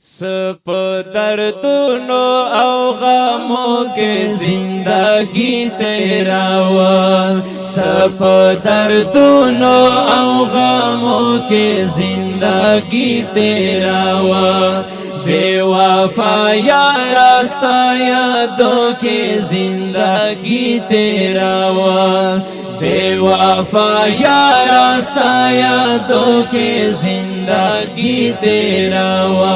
سپ دردونو او غمو کے زندگی تیرا وا سپ دردونو او غمو کے زندگی تیرا وا بے وفا یار استا یادوں کے زندگی تیرا وا بے وفا یار استا یادوں کے زندگی تیرا وا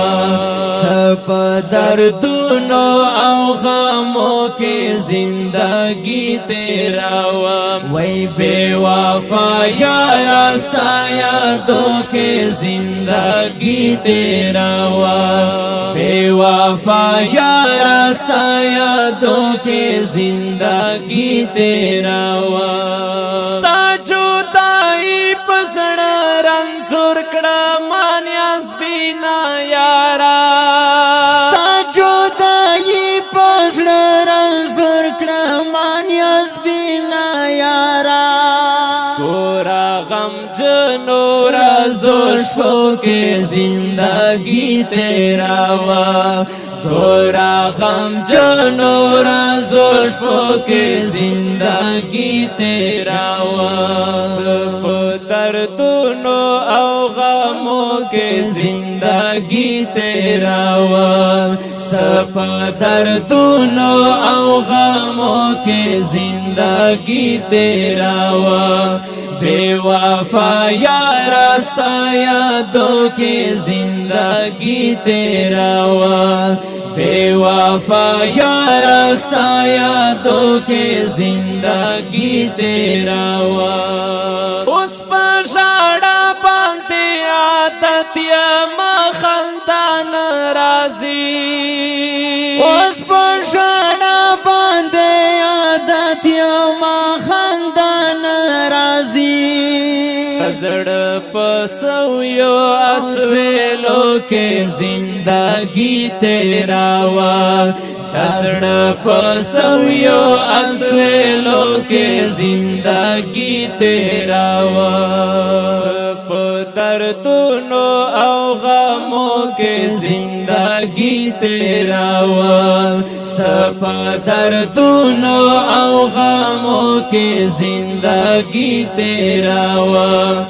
سب دردونو او غموں کے زندگی تیرا وا وی بے وفا یار استا یادوں کے زندگی تیرا وا بے وفا یار استا یادوں کے زندگی تیرا وا ستا جدائی پزړه رنځور کړه مانیاس بینا یارا ستا جدائی پزړه رنځور کړه مانیاس بینا یارا گورا غم جنور زوشپو کے زندگی تیرا وا گورا غم جنور زوشپو کے زندگی تیرا وا سپ دردونو او غموں کے زندگی تیرا وا سپ دردونو او غموں کے زندگی تیرا وا بے وفا یار استا یادوں کے زندگی تیرا وا بے وفا یار استا یادوں کے زندگی تیرا وا اس پر شاڑا باندے عادت یما خندان رازی اس پر شاڑا باندے عادت یما خندان رازی زڑ پسویو اسویلو کے زندگی تیرا وا تزڑ پسویو اسویلو کے زندگی تیرا وا سپ دردونو او غموں کے زندگی تیرا وا سپ دردونو او غموں کے زندگی تیرا وا